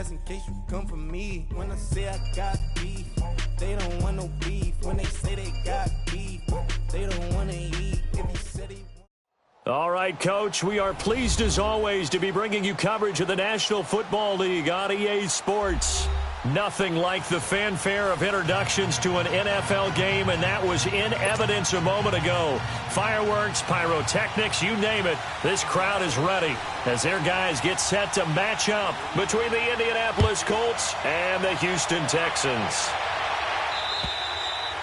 ass in case you come for me. When I say I got beef, they don't want no beef. When they say they got beef, they don't want to eat. If he said he... All right, Coach, we are pleased as always to be bringing you coverage of the National Football League on EA Sports. Nothing like the fanfare of introductions to an NFL game, and that was in evidence a moment ago. Fireworks, pyrotechnics, you name it. This crowd is ready as their guys get set to match up between the Indianapolis Colts and the Houston Texans.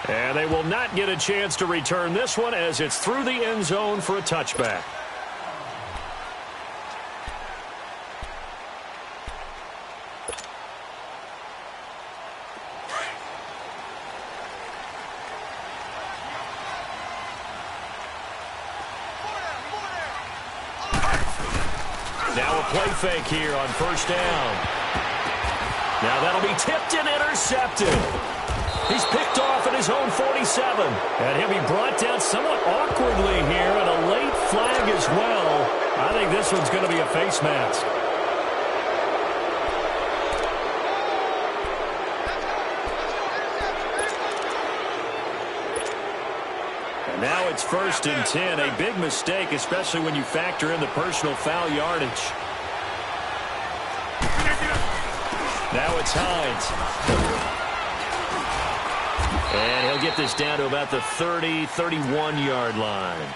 And they will not get a chance to return this one as it's through the end zone for a touchback. Now a play fake here on first down. Now that'll be tipped and intercepted. He's picked off at his own 47. And he'll be brought down somewhat awkwardly here, and a late flag as well. I think this one's going to be a face mask. And now it's 1st and 10. A big mistake, especially when you factor in the personal foul yardage. Now it's Hines. And he'll get this down to about the 30, 31-yard line.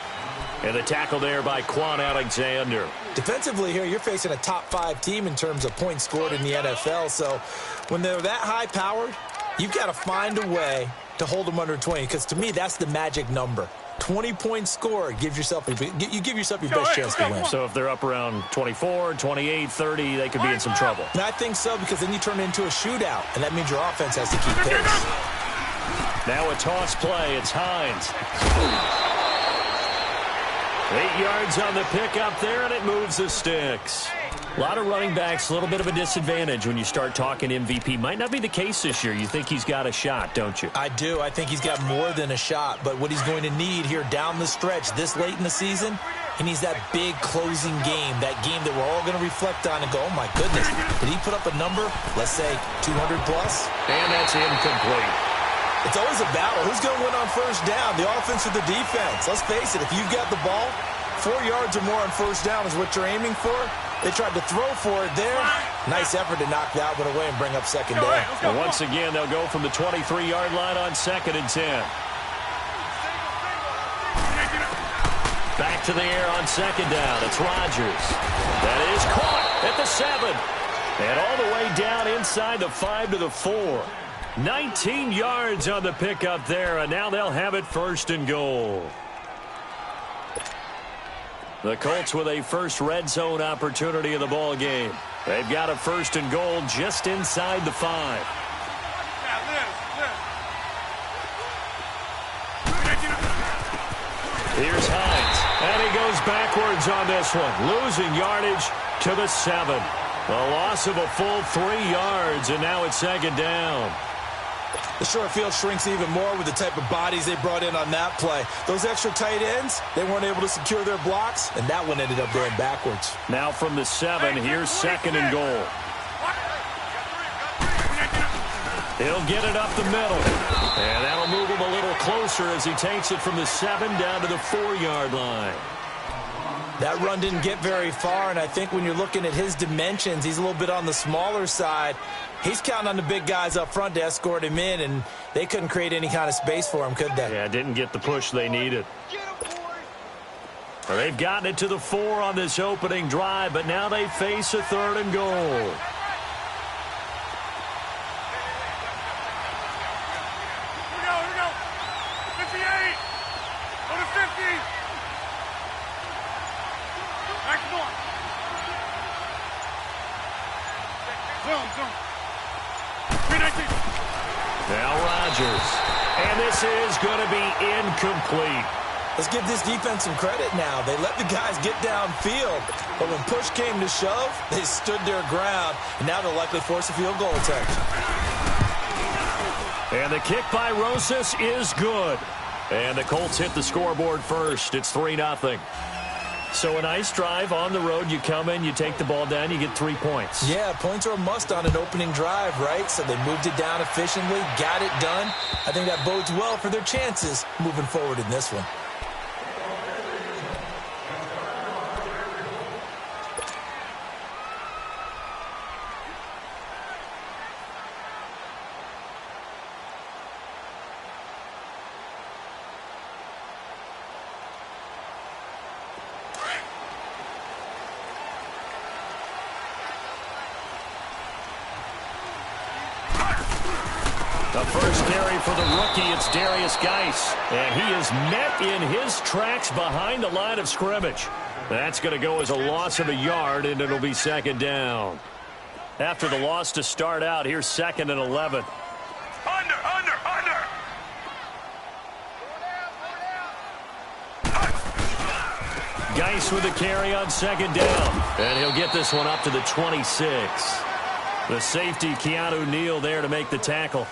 And the tackle there by Quan Alexander. Defensively here, you're facing a top-5 team in terms of points scored in the NFL. So when they're that high-powered, you've got to find a way to hold them under 20. Because to me, that's the magic number. 20 points scored, you give yourself your best chance to win. So if they're up around 24, 28, 30, they could be in some trouble. And I think so, because then you turn it into a shootout, and that means your offense has to keep pace. Now a toss play. It's Hines. 8 yards on the pickup there, and it moves the sticks. A lot of running backs, a little bit of a disadvantage when you start talking MVP. Might not be the case this year. You think he's got a shot, don't you? I do. I think he's got more than a shot. But what he's going to need here down the stretch this late in the season, he needs that big closing game, that game that we're all going to reflect on and go, oh, my goodness, did he put up a number, let's say 200 plus? And that's incomplete. It's always a battle. Who's going to win on first down, the offense or the defense? Let's face it, if you've got the ball, 4 yards or more on first down is what you're aiming for. They tried to throw for it there. Nice effort to knock that one away and bring up second down. And once again, they'll go from the 23-yard line on 2nd and 10. Back to the air on 2nd down. It's Rodgers. That is caught at the 7. And all the way down inside the 5 to the 4. 19 yards on the pickup there, and now they'll have it 1st and goal. The Colts with a first red zone opportunity in the ball game. They've got a 1st and goal just inside the 5. Here's Hines, and he goes backwards on this one, losing yardage to the 7. A loss of a full 3 yards, and now it's 2nd down. The short field shrinks even more with the type of bodies they brought in on that play. Those extra tight ends, they weren't able to secure their blocks, and that one ended up going backwards. Now from the 7, here's 2nd and goal. He'll get it up the middle, and that'll move him a little closer as he takes it from the 7 down to the 4-yard line. That run didn't get very far, and I think when you're looking at his dimensions, he's a little bit on the smaller side. He's counting on the big guys up front to escort him in, and they couldn't create any kind of space for him, could they? Yeah, didn't get the push they needed. Well, they've gotten it to the 4 on this opening drive, but now they face a 3rd and goal. Now Rodgers. And this is going to be incomplete. Let's give this defense some credit now. They let the guys get downfield. But when push came to shove, they stood their ground. And now they'll likely force a field goal attempt. And the kick by Rosas is good. And the Colts hit the scoreboard first. It's 3-0. So a nice drive on the road. You come in, you take the ball down, you get 3 points. Yeah, points are a must on an opening drive, right? So they moved it down efficiently, got it done. I think that bodes well for their chances moving forward in this one. The first carry for the rookie, it's Darius Geis. And he is met in his tracks behind the line of scrimmage. That's going to go as a loss of a yard, and it'll be second down. After the loss to start out, here's 2nd and 11. Under. Geis with a carry on 2nd down. And he'll get this one up to the 26. The safety, Keanu Neal, there to make the tackle.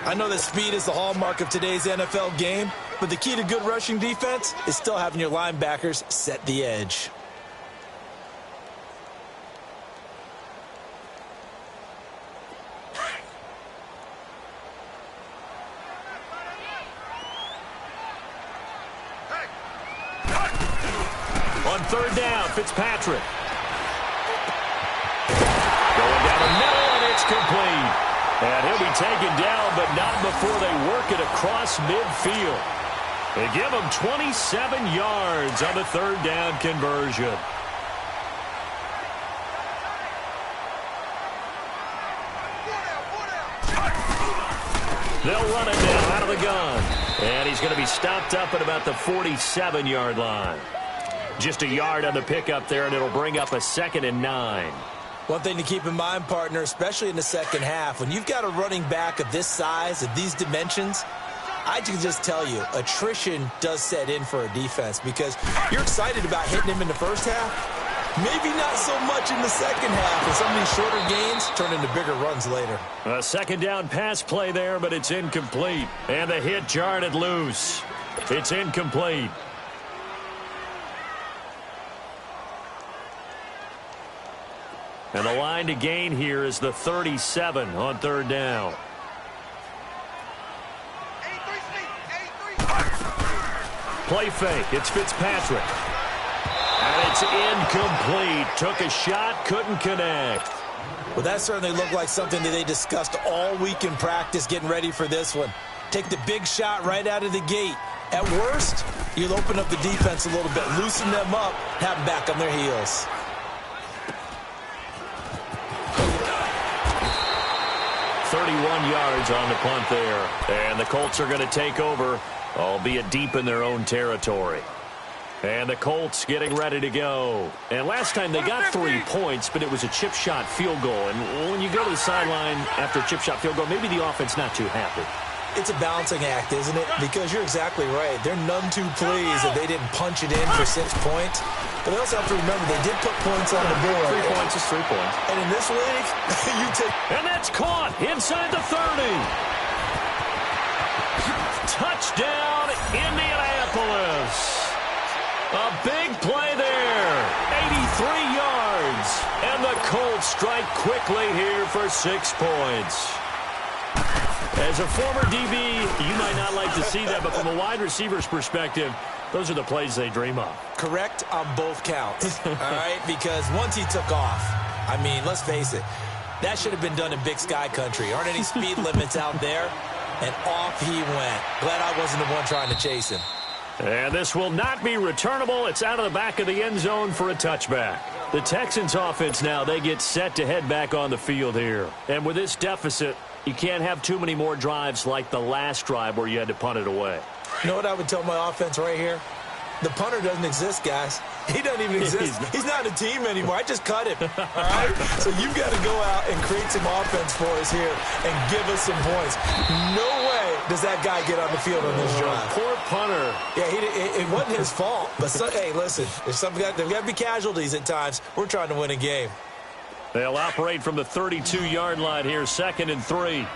I know that speed is the hallmark of today's NFL game, but the key to good rushing defense is still having your linebackers set the edge. On 3rd down, Fitzpatrick. Going down the middle, and it's complete. And he'll be taken down, but not before they work it across midfield. They give him 27 yards on the 3rd down conversion. They'll run it now out of the gun. And he's going to be stopped up at about the 47-yard line. Just a yard on the pickup there, and it'll bring up a 2nd and 9. One thing to keep in mind, partner, especially in the second half, when you've got a running back of this size, of these dimensions, I can just tell you, attrition does set in for a defense because you're excited about hitting him in the first half. Maybe not so much in the second half, and some of these shorter gains turn into bigger runs later. A 2nd down pass play there, but it's incomplete. And the hit jarred it loose. It's incomplete. And the line to gain here is the 37 on 3rd down. Play fake. It's Fitzpatrick. And it's incomplete. Took a shot, couldn't connect. Well, that certainly looked like something that they discussed all week in practice getting ready for this one. Take the big shot right out of the gate. At worst, you'll open up the defense a little bit, loosen them up, have them back on their heels. Yards on the punt there. And the Colts are going to take over, albeit deep in their own territory. And the Colts getting ready to go. And last time they got 3 points, but it was a chip shot field goal. And when you go to the sideline after a chip shot field goal, maybe the offense not too happy. It's a balancing act, isn't it? Because you're exactly right. They're none too pleased that they didn't punch it in for 6 points. But they also have to remember they did put points on the board. 3 points is 3 points. And in this league, you take... And that's caught inside the 30. Touchdown, Indianapolis. A big play there. 83 yards. And the Colts strike quickly here for 6 points. As a former DB, you might not like to see that, but from a wide receiver's perspective, those are the plays they dream of. Correct on both counts, all right? Because once he took off, I mean, let's face it, that should have been done in Big Sky country. Aren't any speed limits out there? And off he went. Glad I wasn't the one trying to chase him. And this will not be returnable. It's out of the back of the end zone for a touchback. The Texans offense now, they get set to head back on the field here. And with this deficit, you can't have too many more drives like the last drive where you had to punt it away. You know what I would tell my offense right here? The punter doesn't exist, guys. He doesn't even exist. He's not a team anymore. I just cut him, all right? So you've got to go out and create some offense for us here and give us some points. No way does that guy get on the field on this drive. Poor punter. Yeah, it wasn't his fault. But, hey, listen, there's got to be casualties at times. We're trying to win a game. They'll operate from the 32-yard line here, 2nd and 3.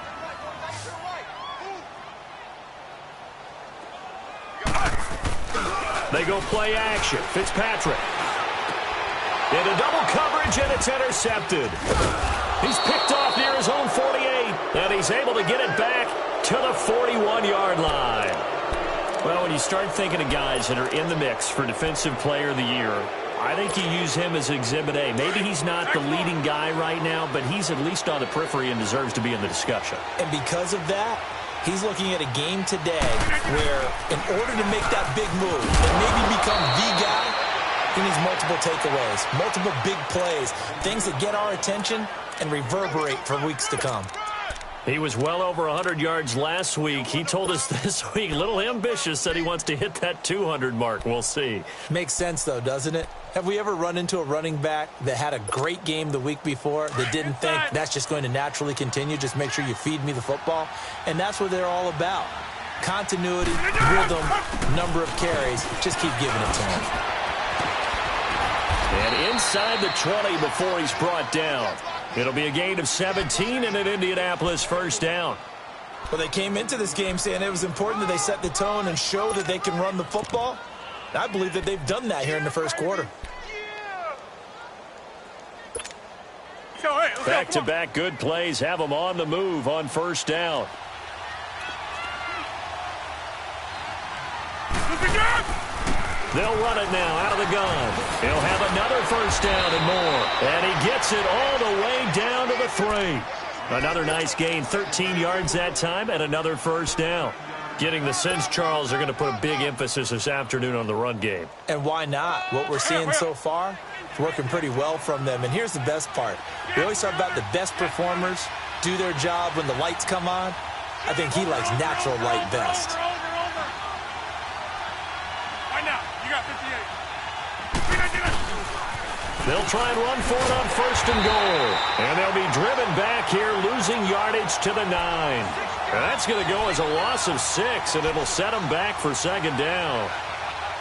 They go play action. Fitzpatrick. Into double coverage, and it's intercepted. He's picked off near his own 48, and he's able to get it back to the 41-yard line. Well, when you start thinking of guys that are in the mix for Defensive Player of the Year, I think you use him as Exhibit A. Maybe he's not the leading guy right now, but he's at least on the periphery and deserves to be in the discussion. And because of that, he's looking at a game today where in order to make that big move and maybe become the guy, he needs multiple takeaways, multiple big plays, things that get our attention and reverberate for weeks to come. He was well over 100 yards last week. He told us this week, a little ambitious, said he wants to hit that 200 mark. We'll see. Makes sense, though, doesn't it? Have we ever run into a running back that had a great game the week before that didn't think that's just going to naturally continue? Just make sure you feed me the football. And that's what they're all about. Continuity, rhythm, number of carries. Just keep giving it to him. And inside the 20 before he's brought down. It'll be a gain of 17 and an Indianapolis first down. Well, they came into this game saying it was important that they set the tone and show that they can run the football. I believe that they've done that here in the first quarter. Back-to-back good plays have them on the move on first down. They'll run it now out of the gun. He'll have another first down and more. And he gets it all the way down to the 3. Another nice gain, 13 yards that time, and another first down. Getting the sense, Charles, are going to put a big emphasis this afternoon on the run game. And why not? What we're seeing so far is working pretty well from them. And here's the best part. We always talk about the best performers do their job when the lights come on. I think he likes natural light best. They'll try and run for it on first and goal. And they'll be driven back here, losing yardage to the 9. That's going to go as a loss of 6, and it'll set them back for second down.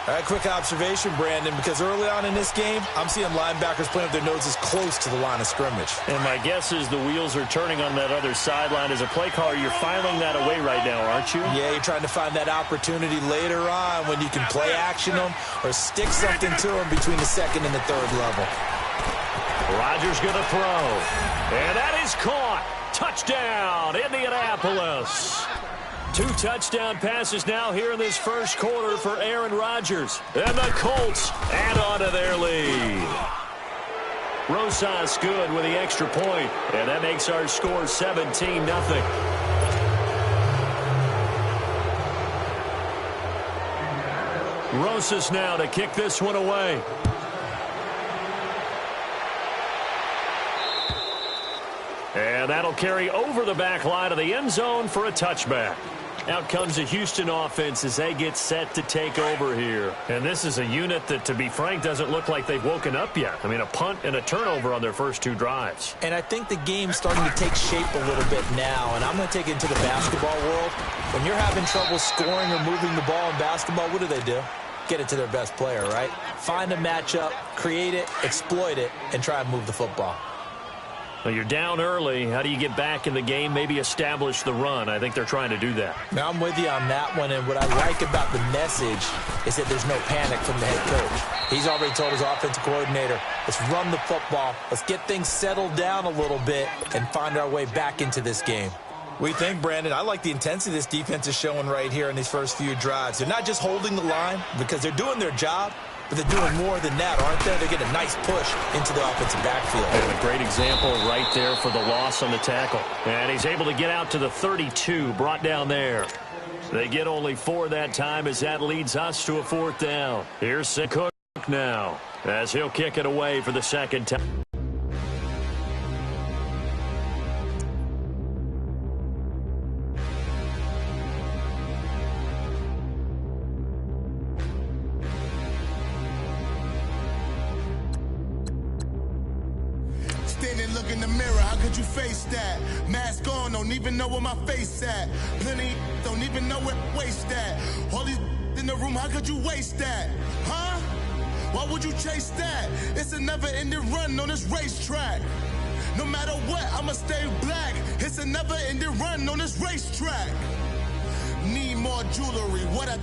All right, quick observation, Brandon, because early on in this game, I'm seeing linebackers playing with their noses close to the line of scrimmage. And my guess is the wheels are turning on that other sideline. As a play caller, you're filing that away right now, aren't you? Yeah, you're trying to find that opportunity later on when you can play action them or stick something to them between the second and the third level. Rodgers going to throw. And that is caught. Touchdown, Indianapolis. 2 touchdown passes now here in this first quarter for Aaron Rodgers. And the Colts add on to their lead. Rosas good with the extra point. And that makes our score 17-0. Rosas now to kick this one away. And that'll carry over the back line of the end zone for a touchback. Out comes the Houston offense as they get set to take over here. And this is a unit that, to be frank, doesn't look like they've woken up yet. I mean, a punt and a turnover on their first 2 drives. And I think the game's starting to take shape a little bit now. And I'm going to take it into the basketball world. When you're having trouble scoring or moving the ball in basketball, what do? Get it to their best player, right? Find a matchup, create it, exploit it, and try and move the football. Well, you're down early. How do you get back in the game? Maybe establish the run. I think they're trying to do that. Now, I'm with you on that one, and what I like about the message is that there's no panic from the head coach. He's already told his offensive coordinator, let's run the football, let's get things settled down a little bit, and find our way back into this game. What do you think, Brandon? I like the intensity this defense is showing right here in these first few drives. They're not just holding the line because they're doing their job, but they're doing more than that, aren't they? They're getting a nice push into the offensive backfield. And a great example right there for the loss on the tackle. And he's able to get out to the 32, brought down there. They get only 4 that time as that leads us to a 4th down. Here's Cook now as he'll kick it away for the second time. Look in the mirror, how could you face that? Mask on, don't even know where my face at. Plenty don't even know where waste at. All these in the room, how could you waste that? Huh? Why would you chase that? It's a never-ending run on this racetrack. No matter what, I'ma stay black. It's a never-ending run on this racetrack. Need more jewelry, what I